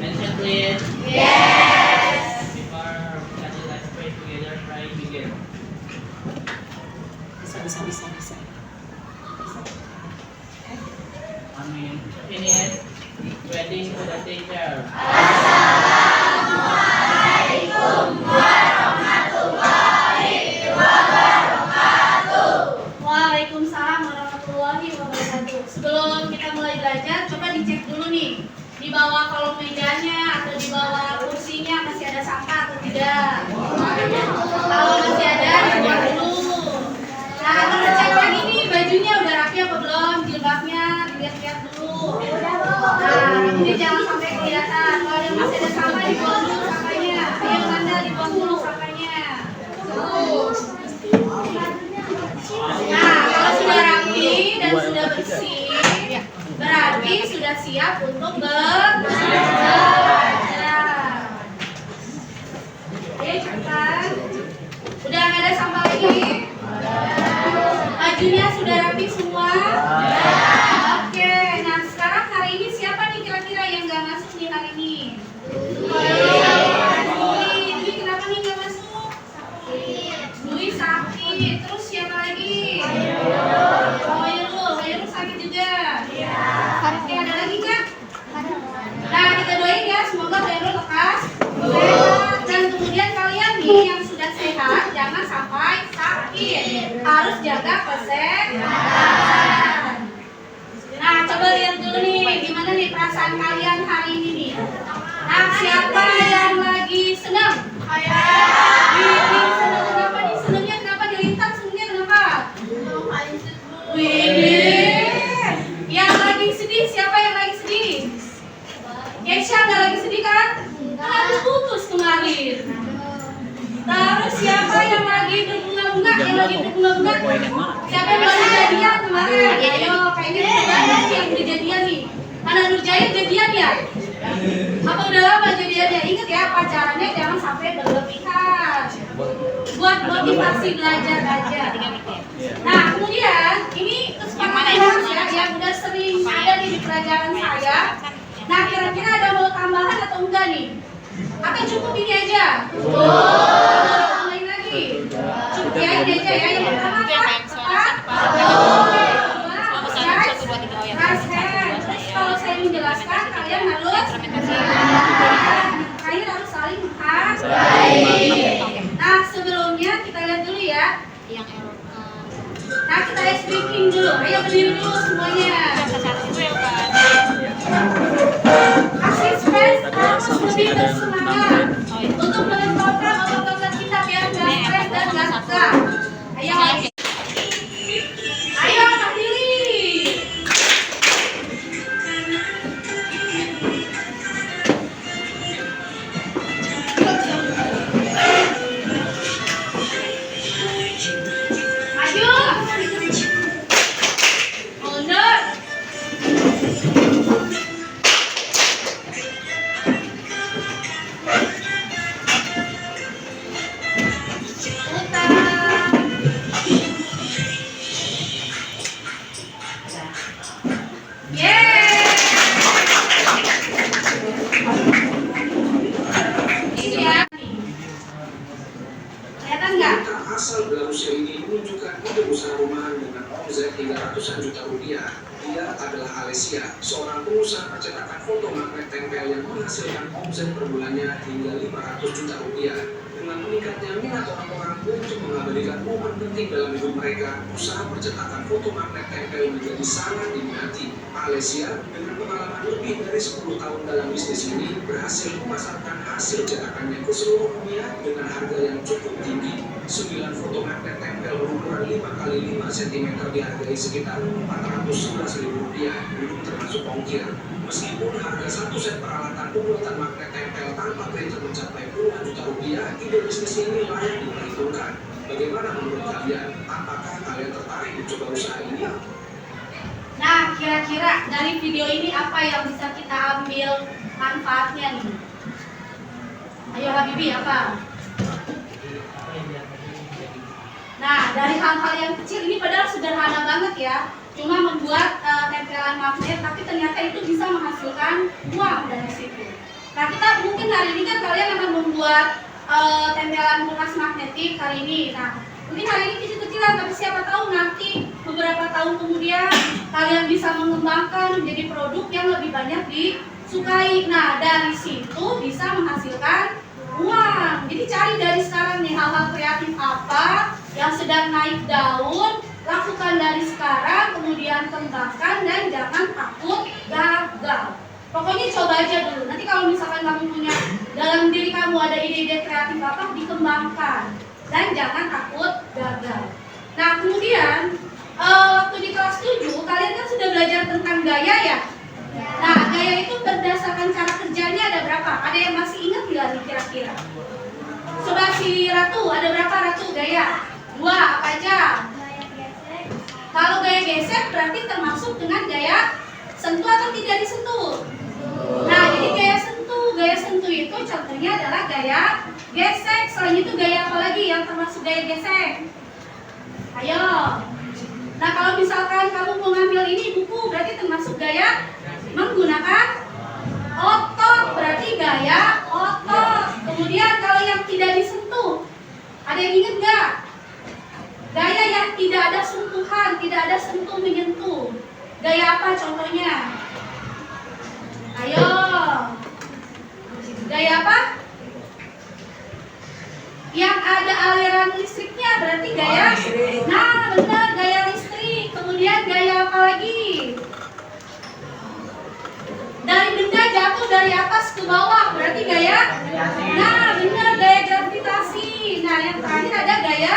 Mention please. Yes. Before study, let's pray together. Pray begin. Bisa. Amin. Finish. Greeting to the teacher. Waalaikumsalam warahmatullahi wabarakatuh. Sebelum kita mulai belajar, coba dicek dulu nih di bawah kolom mejanya atau di bawah kursinya masih ada sampah atau tidak. Kalau masih ada, dibuang dulu. Nah, terus cek lagi nih bajunya udah rapi apa belum, jilbabnya dilihat-lihat dulu. Nah, ini jangan sampai kelihatan. Kalau ada masih ada sampah, dibuang dulu sampahnya. Ayo Anda dibuang dulu sampahnya. Nah, kalau sudah rapi dan sudah bersih, berarti sudah siap untuk belajar. Oke, cepetan. Udah nggak ada sampah lagi? Bajunya sudah rapi semua? Oke, nah sekarang hari ini siapa nih kira-kira yang nggak masuk nih hari ini? Dwi, kenapa nih nggak masuk? Dwi sakit. Terus siapa lagi? Hoyrul sakit juga. Oke, ada lagi nggak? Nah, kita doain ya, semoga Hoyrul lekas sehat. Dan kemudian kalian nih yang sudah sehat, jangan sampai sakit. Harus jaga kesehatan. Nah, coba lihat dulu nih, gimana nih perasaan kalian hari ini nih. Nah, siapa yang lagi senang? Wih, senang kenapa nih? Senangnya kenapa? Dilintang senangnya kenapa? Wih, yang lagi sedih, siapa yang lagi sedih? Kesha nggak lagi sedih kan? Habis putus kemarin. Terus siapa yang lagi berbunga-bunga? Yang lagi berbunga-bunga? Siapa yang baru jadian kemarin? Ayo, kayaknya kita banyak yang udah jadian nih. Mana Nurjaya jadian ya? Apa udah lama jadiannya? Ingat ya, pacarannya jangan sampai berlebihan. Buat motivasi belajar aja. Nah, kemudian ini kesempatan ya yang udah sering ada di pelajaran saya. Nah, kira-kira ada mau tambahan atau enggak nih? Atau cukup ini aja? Tambahin lagi? Cukup ya, ini aja ya. Yang pertama terus kalau saya menjelaskan, kalian harus saling menghargai. Nah, sebelumnya kita lihat dulu ya. Nah, kita speaking dulu. Ayo berdiri dulu semuanya. Kasih space harus lebih bersemangat untuk menulis program atau program kita biar nggak stres dan nggak susah. Ayo, berdiri. Maju. Mundur. Asal Belarusia ini menunjukkan ide usaha rumahan dengan omset hingga ratusan juta rupiah. Dia adalah Alesia, seorang pengusaha percetakan foto magnet tempel yang menghasilkan omset per bulannya hingga 500 juta rupiah. Dengan meningkatnya minat orang-orang untuk mengabadikan momen penting dalam hidup mereka, usaha percetakan foto magnet tempel menjadi sangat diminati. Alesia dengan pengalaman lebih dari 10 tahun dalam bisnis ini berhasil memasarkan hasil cetakannya ke seluruh dunia dengan harga yang cukup tinggi. 9 foto magnet tempel berukuran 5x5 cm dihargai sekitar Rp411.000, belum termasuk ongkir. Meskipun harga satu set peralatan pembuatan magnet tempel tanpa printer mencapai puluhan juta rupiah, ide bisnis ini layak diperhitungkan. Bagaimana menurut kalian? Apakah kalian tertarik mencoba usaha ini? Nah, kira-kira dari video ini apa yang bisa kita ambil manfaatnya nih? Ayo Habibi, apa? Nah, dari hal-hal yang kecil ini padahal sederhana banget ya. Cuma membuat tempelan magnet, tapi ternyata itu bisa menghasilkan uang dari situ. Nah, kita mungkin hari ini kan kalian akan membuat tempelan kulkas magnetik hari ini. Nah, mungkin hari ini kecil-kecilan, tapi siapa tahu nanti beberapa tahun kemudian kalian bisa mengembangkan menjadi produk yang lebih banyak disukai. Nah, dari situ bisa menghasilkan uang. Jadi cari dari sekarang nih hal-hal kreatif apa yang sedang naik daun, lakukan dari sekarang, kemudian kembangkan dan jangan takut gagal. Pokoknya coba aja dulu. Nanti kalau misalkan kamu punya dalam diri kamu ada ide-ide kreatif apa, dikembangkan dan jangan takut gagal. Nah, kemudian waktu di kelas 7 kalian kan sudah belajar tentang gaya ya. Nah, gaya itu berdasarkan cara kerjanya ada berapa? Ada yang masih ingat nggak nih kira-kira? Coba si Ratu, ada berapa Ratu gaya? 2, apa aja? Kalau gaya gesek berarti termasuk dengan gaya sentuh atau tidak disentuh? Nah, jadi gaya sentuh itu contohnya adalah gaya gesek. Selain itu gaya apa lagi yang termasuk gaya gesek? Ayo. Nah, kalau misalkan kamu mau ngambil ini buku, berarti termasuk gaya menggunakan otot, berarti gaya otot. Kemudian kalau yang tidak disentuh, ada yang ingat nggak? Gaya yang tidak ada sentuhan, tidak ada sentuh menyentuh. Gaya apa contohnya? Ayo. Gaya apa? Yang ada aliran listriknya berarti gaya. Nah, benar, gaya listrik. Kemudian gaya apa lagi? Dari benda jatuh dari atas ke bawah berarti gaya. Nah, benar, gaya gravitasi. Nah, yang terakhir ada gaya.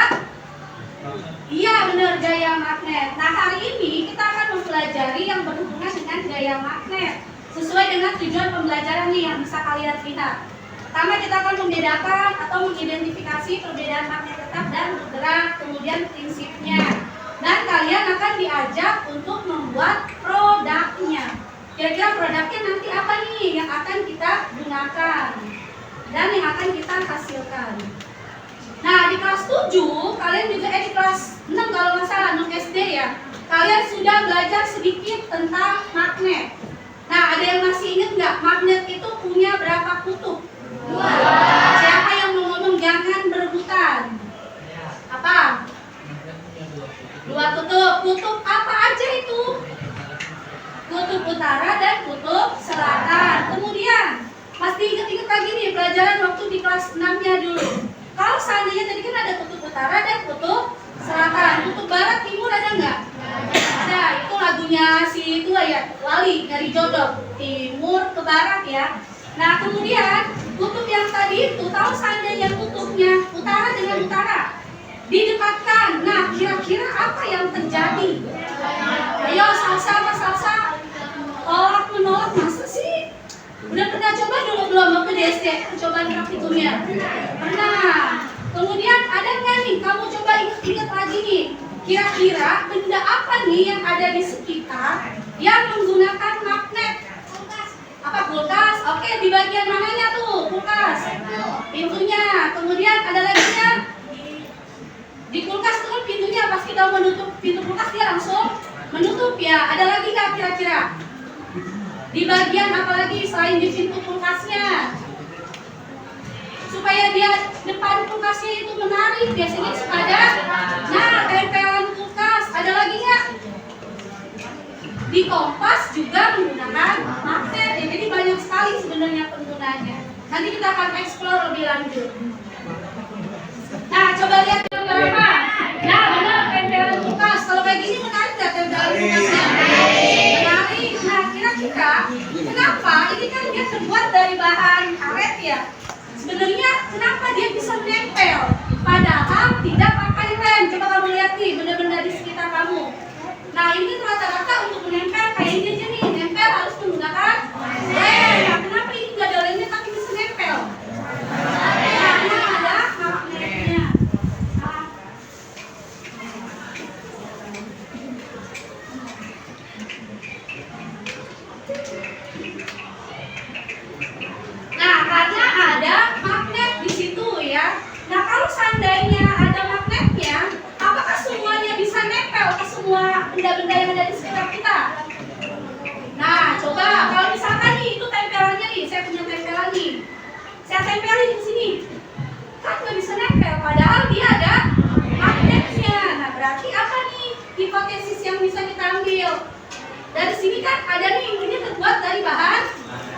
Iya, benar, gaya magnet. Nah, hari ini kita akan mempelajari yang berhubungan dengan gaya magnet sesuai dengan tujuan pembelajaran nih yang bisa kalian lihat. Pertama, kita akan membedakan atau mengidentifikasi perbedaan magnet tetap dan bergerak, kemudian prinsipnya. Dan kalian akan diajak untuk membuat produknya. Kira-kira produknya nanti apa nih yang akan kita gunakan dan yang akan kita hasilkan. Nah, di kelas 7, kalian juga di kelas 6 kalau nggak salah, 6 SD ya, kalian sudah belajar sedikit tentang magnet. Nah, ada yang masih ingat nggak magnet itu punya berapa kutub? 2. Siapa yang mau ngomong jangan berebutan? Apa? 2 kutub. Kutub apa aja itu? Kutub utara dan kutub selatan. Kemudian, pasti ingat-ingat lagi nih pelajaran waktu di kelas 6-nya dulu. Kalau seandainya tadi kan ada kutub utara dan kutub selatan. Kutub barat, timur ada nggak? Ada. Itu lagunya si itu ya, Lali dari Jodoh. Timur ke barat ya. Nah, kemudian kutub yang tadi itu, tahu seandainya kutubnya utara dengan utara didekatkan. Nah, kira-kira apa yang terjadi? Ayo, salsa apa salsa? Tolak menolak, masa sih? Udah pernah coba dulu belum waktu di SD? Percobaan praktikumnya? Pernah. Kemudian ada nggak nih? Kamu coba ingat-ingat lagi nih. Kira-kira benda apa nih yang ada di sekitar yang menggunakan magnet? Apa kulkas? Oke, di bagian mananya tuh kulkas? Pintunya. Kemudian ada lagi ya? Di kulkas itu kan pintunya pas kita menutup pintu kulkas dia langsung menutup ya. Ada lagi nggak kira-kira? Di bagian apa lagi selain di pintu kulkasnya? Supaya dia depan kulkasnya itu menarik, biasanya suka ada. Nah, tempelan kulkas. Ada lagi nggak? Di kompas juga menggunakan magnet. Ya, jadi banyak sekali sebenarnya penggunanya. Nanti kita akan explore lebih lanjut. Nah, coba lihat gambar apa? Nah, benar, tempelan kulkas. Kalau kayak gini menarik nggak tempelan kulkasnya? Menarik. Nah, kira-kira kenapa? Ini kan dia terbuat dari bahan karet ya. Sebenarnya kenapa dia bisa menempel? Padahal tidak pakai rem. Coba kamu lihat nih benda-benda di sekitar kamu. Nah, ini rata-rata untuk menempel kayak ini aja nih. Nempel harus menggunakan rem. Nah, kenapa ini nggak ada remnya tapi bisa nempel? Karena ada magnetnya. Nah, karena ada magnet di situ ya. Nah, kalau seandainya ada magnetnya, apakah semuanya bisa nempel ke semua benda-benda yang ada di sekitar kita? Dari sini kan ada nih, ini terbuat dari bahan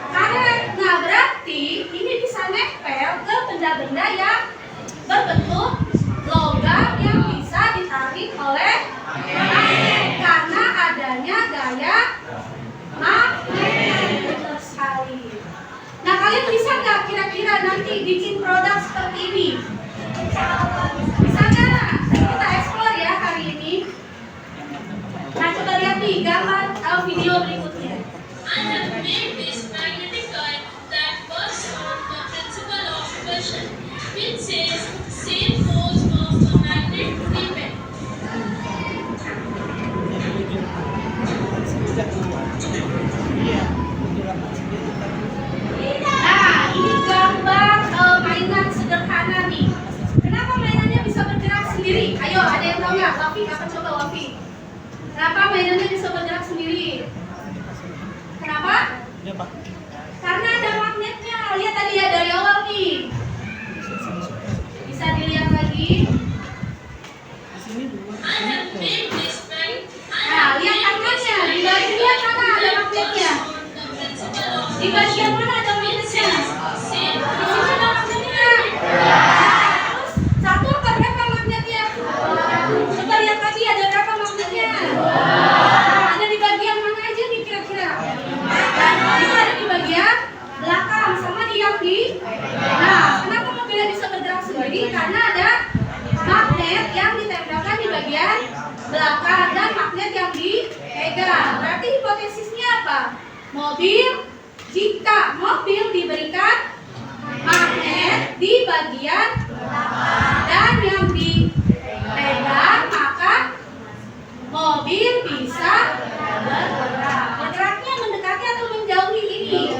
karet. Nah, berarti ini bisa nempel ke benda-benda yang berbentuk logam yang bisa ditarik oleh magnet karena adanya gaya magnet. Betul sekali. Nah, kalian bisa nggak kira-kira nanti bikin produk seperti ini? Bisa nggak? Kita explore ya hari ini. Nah, coba lihat nih gambar video berikutnya. I have made this magnetic coil that works on the principle of repulsion, which says same force of a magnet repel. Nah, ini gambar mainan sederhana nih. Kenapa mainannya bisa bergerak sendiri? Ayo, ada yang tahu nggak? Wafi, apa coba Wafi? Kenapa mainannya bisa bergerak sendiri? Kenapa? Karena ada magnetnya. Lihat tadi ya dari awal nih. Bisa dilihat lagi. I have made this magnet. Nah, lihat tangannya. Di bagian mana ada magnetnya? Di bagian mana ada magnetnya? Di sini ada magnetnya. Terus satu apa berapa magnetnya? Coba lihat lagi ada berapa magnetnya? Nah, ada di bagian mana aja nih kira-kira? Itu ada di bagian belakang sama di yang di. Nah, kenapa mobilnya bisa bergerak sendiri? Karena ada magnet yang ditempelkan di bagian belakang dan magnet yang dipegang. Berarti hipotesisnya apa? Jika mobil diberikan magnet di bagian dan yang dipegang, maka mobil bisa bergerak. Bergeraknya mendekati atau menjauhi ini?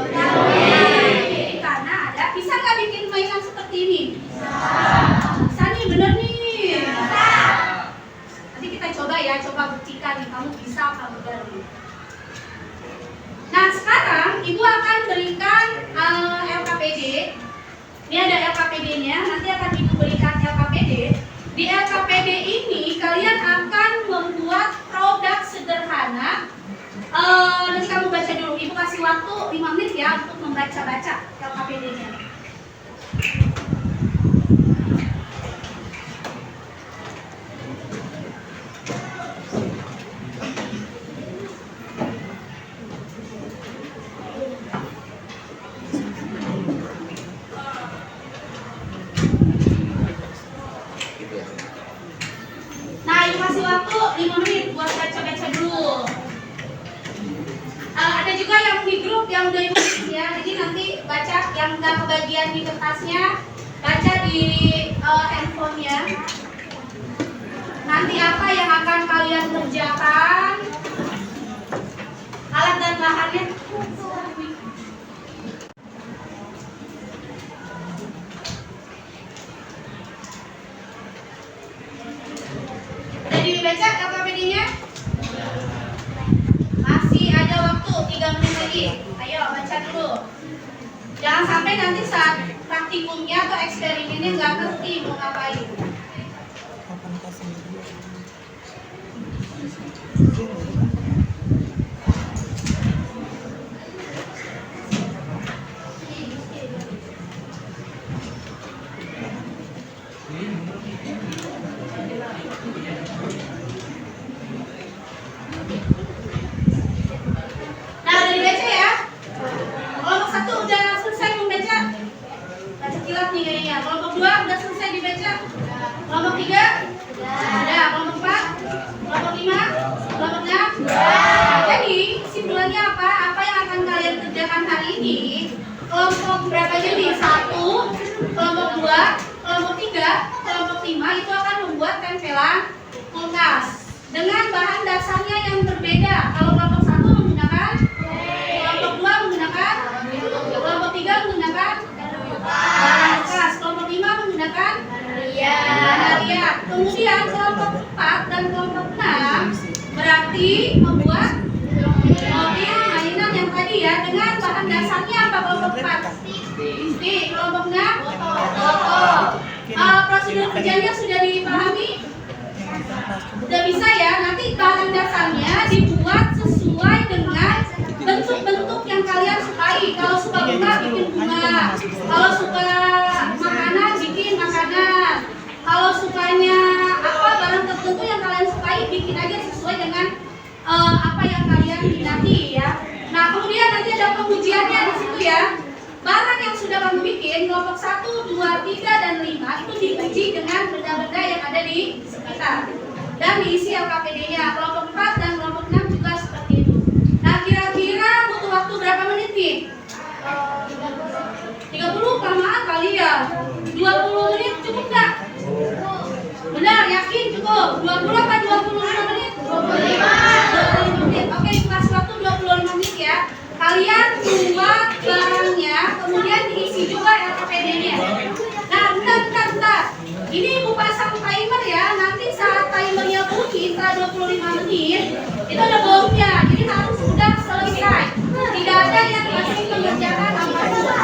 Karena ada. Bisa nggak bikin mainan seperti ini? Bisa nih, bener nih. Nanti kita coba ya, coba buktikan nih kamu bisa apa enggak nih. Nah, sekarang Ibu akan berikan LKPD. Ini ada LKPD-nya, nanti akan Ibu berikan LKPD. Di LKPD ini kalian akan membuat produk sederhana. Nanti kamu baca dulu. Ibu kasih waktu 5 menit ya untuk membaca-baca LKPD-nya. Nah, Ibu kasih waktu 5 menit buat baca-baca dulu. Ada juga yang di grup yang udah Ibu bikin ya. Jadi nanti baca yang nggak kebagian di kertasnya, baca di handphonenya. Nanti apa yang akan kalian kerjakan? Alat dan bahannya. Jadi dibaca LKPD-nya? Masih ada waktu 3 menit lagi. Ayo baca dulu. Jangan sampai nanti saat praktikumnya atau eksperimennya nggak ngerti mau ngapain. Nah, udah dibaca ya? Kelompok 1 udah selesai membaca? Baca kilat nih kayaknya. Kelompok 2 udah selesai dibaca? Kelompok 3? Udah. Kelompok 4? Kelompok 5? Kelompok 6? Jadi, kesimpulannya apa? Apa yang akan kalian kerjakan hari ini? Kelompok berapa aja nih? 1, kelompok 2, kelompok 3, kelompok 5 itu akan membuat tempelan kulkas dengan bahan dasarnya yang berbeda. Kalau kelompok 1 menggunakan, kelompok 2 menggunakan, kelompok 3 menggunakan bahan bekas, kelompok 5 menggunakan bahan. Kemudian kelompok 4 dan kelompok 6 berarti membuat mobil mainan yang tadi ya dengan bahan dasarnya apa? Kelompok 4 listrik, kelompok 6 motor. Prosedur kerjanya sudah dipahami? Udah bisa ya, nanti bahan dasarnya dibuat sesuai dengan Kalau suka makanan, bikin makanan. Kalau sukanya apa barang tertentu yang kalian sukai, bikin aja sesuai dengan apa yang kalian minati ya. Nah, kemudian nanti ada pengujiannya di situ ya. Barang yang sudah kamu bikin, kelompok 1, 2, 3, dan 5 itu diuji dengan benda-benda yang ada di sekitar. Dan diisi LKPD-nya. Kelompok 4 dan kelompok 6 juga seperti itu. Nah, kira-kira butuh waktu berapa menit nih? 30 kelamaan kali ya. 20 menit cukup nggak? Benar, yakin cukup? 20 apa 25 menit? 25 menit. Oke, dikasih waktu 25 menit ya. Kalian buat barangnya, kemudian diisi juga LKPD-nya. Nah, bentar. Ini Ibu pasang timer ya. Nanti saat timernya bunyi setelah 25 menit, itu ada bomnya. Jadi harus sudah selesai. Tidak ada yang masih mengerjakan apa-apa.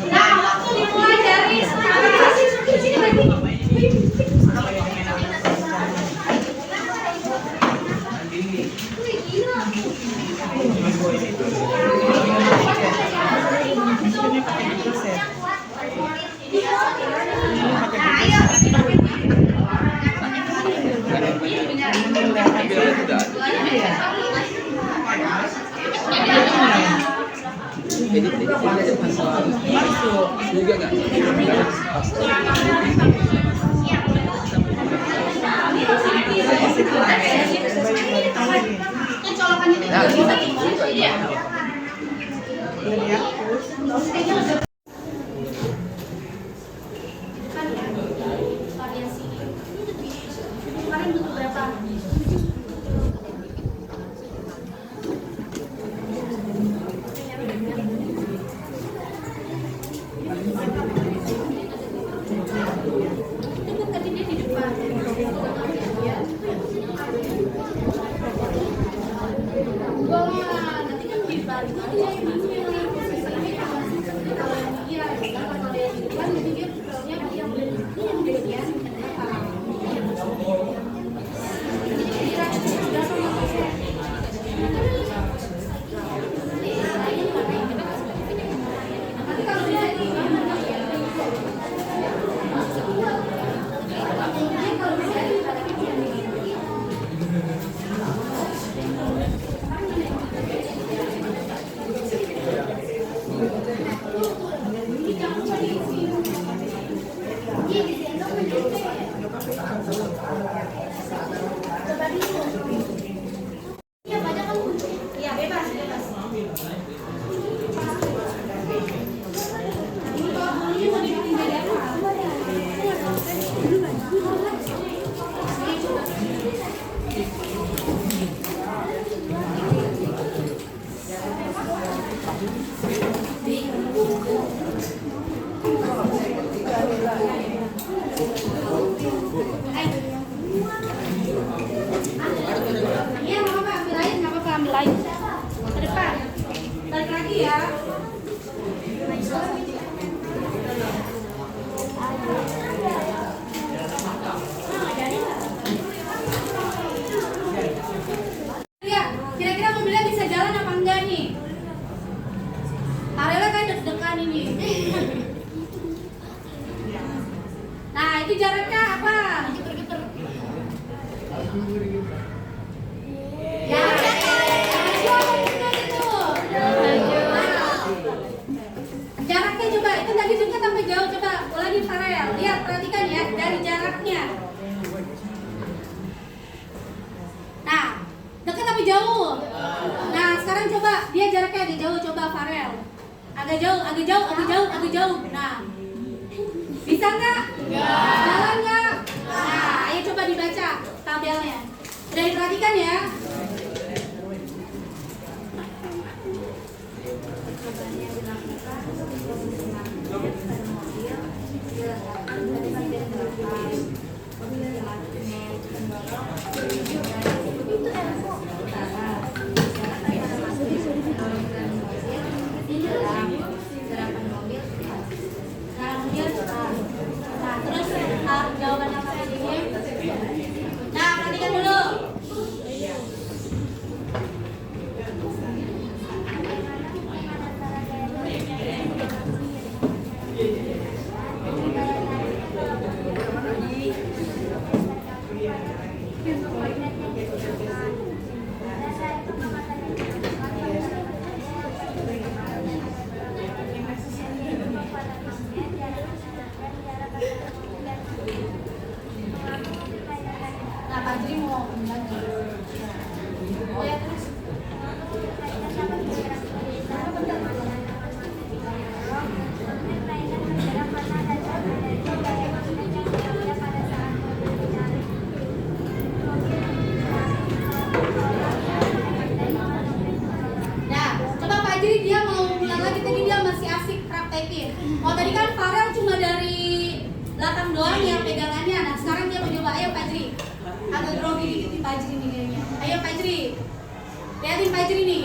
Nah, waktu dimulai dari sekarang. Nah, itu jaraknya apa? Jaraknya coba, itu tadi dekat sampai jauh, coba ulangi Farel. Lihat, perhatikan ya, dari jaraknya. Nah, dekat tapi jauh. Nah, sekarang coba dia jaraknya agak jauh, coba Farel. Agak jauh. Nah, bisa nggak? Jalan nggak? Nah, ayo coba dibaca tabelnya. Sudah diperhatikan ya. Jawaban apa ini? Nah, perhatikan dulu. hilang ya pegangannya. Nah sekarang dia mau coba. Ayo Fajri. Agak grogi dikit nih Fajri nih kayaknya. Ayo Fajri. Lihatin Fajri nih.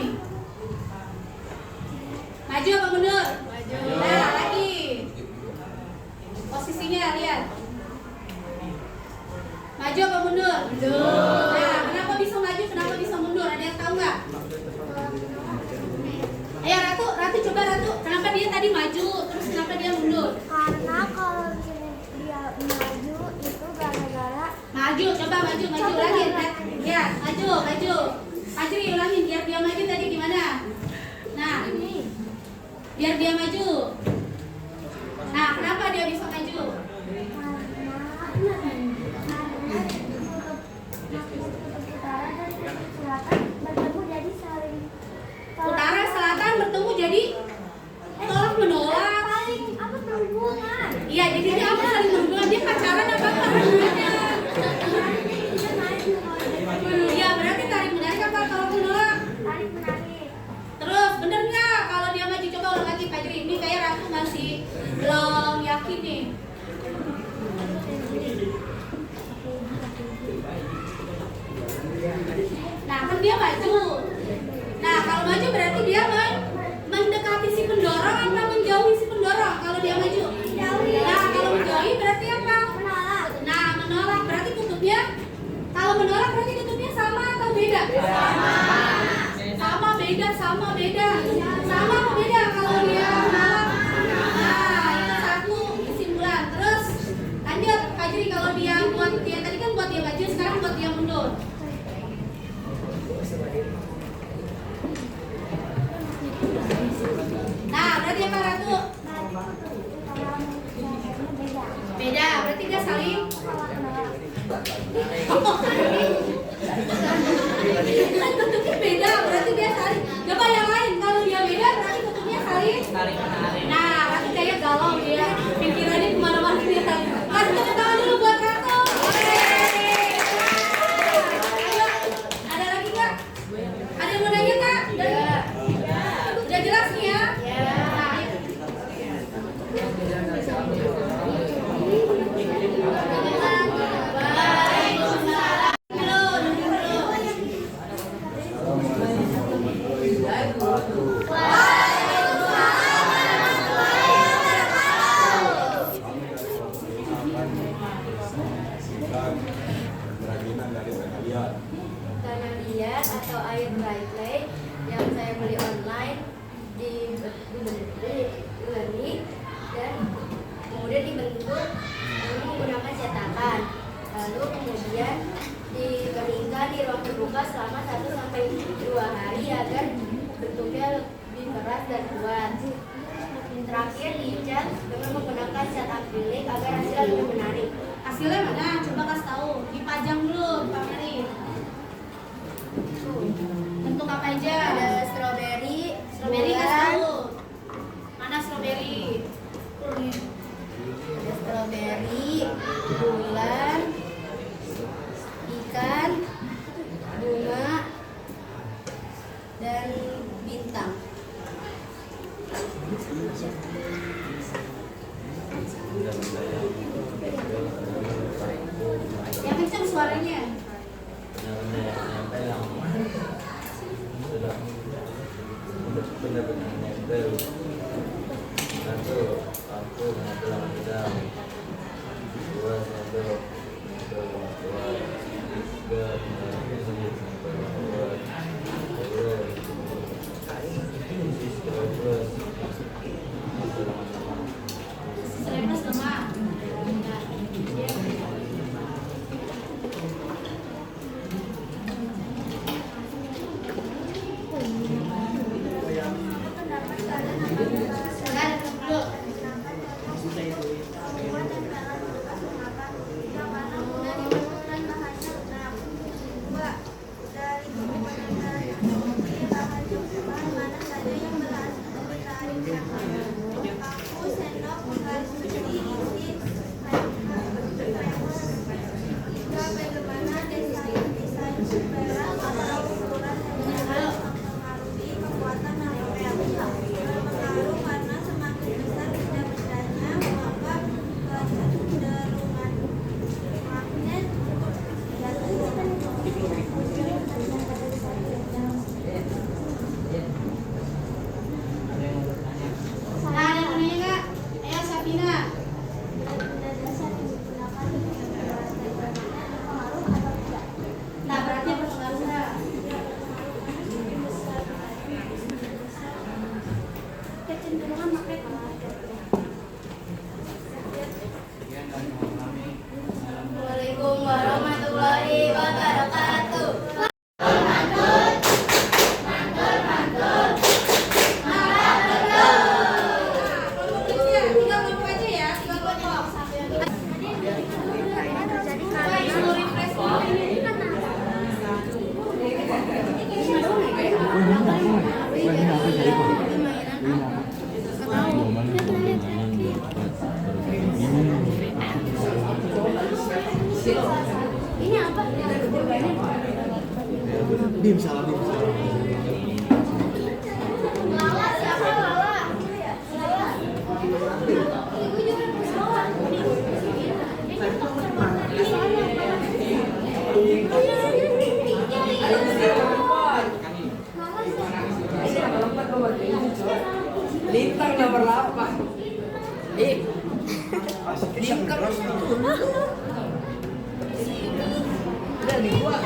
Maju apa mundur? Maju. Nah lagi. Posisinya lihat. Maju apa mundur? Mundur. Nah kenapa bisa maju? Kenapa bisa mundur? Ada yang tahu nggak? Ayo Ratu coba Ratu. Kenapa dia tadi maju? Terus kenapa dia mundur? Karena kalau misalnya dia maju itu gara-gara Maju, coba maju lagi. Ya, maju. Fajri ulangin biar dia maju tadi gimana? Nah, biar dia maju. Nah, kenapa dia bisa maju? Utara selatan bertemu jadi tolak menolak. Iya, jadi dia apa saling berhubungan? Dia pacaran apa hubungannya? Iya, berarti tarik menarik apa kalau menolak? Terus bener nggak kalau dia maju? Coba ulang lagi Fajri. Ini kayak Ratu masih belum yakin nih. Nah kan dia maju. Nah kalau maju berarti dia mendekati si pendorong apa menjauhi si pendorong kalau dia maju? Nah kalau menjauhi berarti apa? Nah menolak berarti kutubnya. Kalau menolak berarti kutubnya sama atau beda? Sama beda. Sama apa beda kalau dia menolak? Nah itu satu kesimpulan. Terus lanjut Fajri, kalau dia buat dia tadi kan buat dia maju, sekarang buat dia mundur. Nah berarti apa Ratu? Beda, berarti dia saling kutubnya beda, berarti dia saling. Coba yang lain, kalau dia beda berarti kutubnya saling. Nah, Ratu kayak galau dia, pikirannya kemana-mana dia. Kasih tepuk tangan dulu buat Ratu. Ayo, ada lagi nggak? Ada yang mau nanya nggak? Udah jelas nih ya? Nah, ayo. Kanadian atau air Brightly yang saya beli online dibeli dan kemudian dibentuk menggunakan cetakan, lalu kemudian dikeringkan di ruang terbuka selama 1-2 hari agar bentuknya lebih keras dan kuat. Terakhir dicat dengan menggunakan cat akrilik agar hasilnya lebih menarik. Hasilnya mana? Coba kasih tahu. Dipajang dulu, Pak Mary. Bentuk apa aja? Ada strawberry, Strawberry kasih tahu. Mana strawberry? ada strawberry, bulan, ikan, bunga, dan bintang. Yang kencang suaranya. Benar-benar nempel. Satu, aku nempel pedang. Dua, nempel. Dua, tiga, Selepres lemah. Ini apa? Dim salah dim. Lala siapa Lala? Ibu juga salah. Lintang nomor 8. Lintang udah dibuat.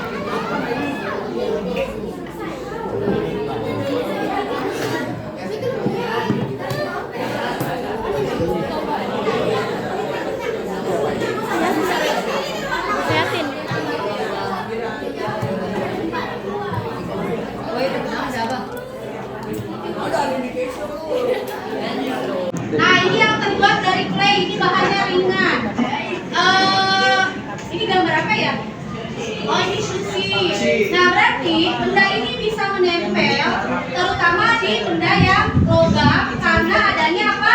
Nah, ini yang terbuat dari clay, ini bahannya ringan. Ini gambar apa ya? Oh, ini sushi. Nah, berarti benda ini bisa menempel, terutama di benda yang logam, karena adanya apa?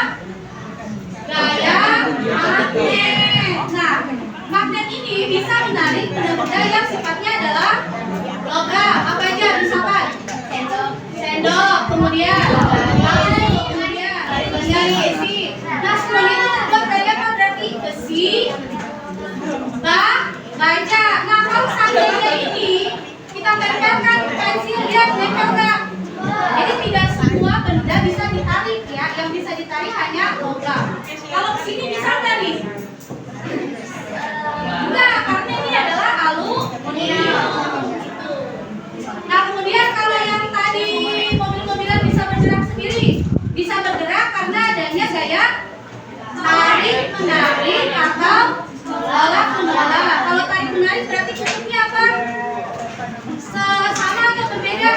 Gaya magnet. Nah, magnet ini bisa menarik benda-benda yang sifatnya adalah logam. Apa aja misalkan? Sendok, kemudian dari besi. Nah, semuanya itu terbuat dari apa berarti? Besi, baja. Nah, kalau seandainya ini kita tempelkan pensil, lihat nempel nggak? Jadi tidak semua benda bisa ditarik ya. Yang bisa ditarik hanya logam. Kalau sini bisa nggak nih? Enggak, karena ini adalah aluminium. Nah, kemudian kalau yang tadi mobil-mobilan bisa bergerak sendiri, bisa bergerak karena adanya gaya tarik menarik atau tolak menolak. Kalau tarik menarik berarti kutubnya apa? Sama atau berbeda?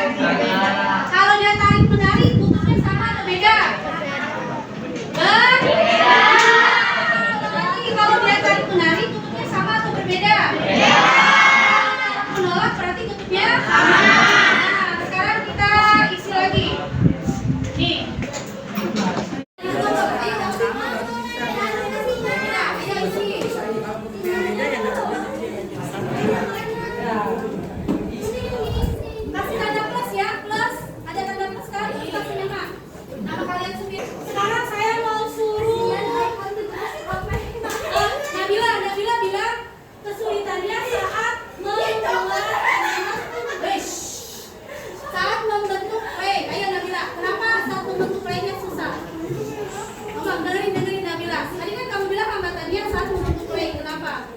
Kalau dia tarik menarik kutubnya sama atau beda? Berbeda. Berarti kalau dia tarik menarik kutubnya sama atau berbeda? Menolak berarti kutubnya sama. Nah, sekarang kita isi lagi. Nih. Kasih tanda plus ya, plus. Ada tanda plus kan? Kasih nama kalian sendiri. Sekarang saya mau suruh Nabila bilang kesulitannya saat membentuk clay. Ayo Nabila, kenapa saat membentuk clay-nya susah? Ngomong, dengerin Nabila. Tadi kan kamu bilang hambatannya saat membentuk clay, kenapa?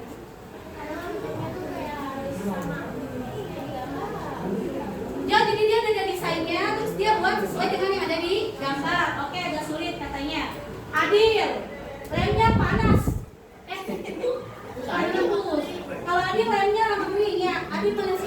Jadi dia ada desainnya, terus dia buat sesuai dengan yang ada di gambar. Oke, agak sulit katanya. Adil, lemnya panas. Kalau Adil lemnya lama kering ya. Adil panas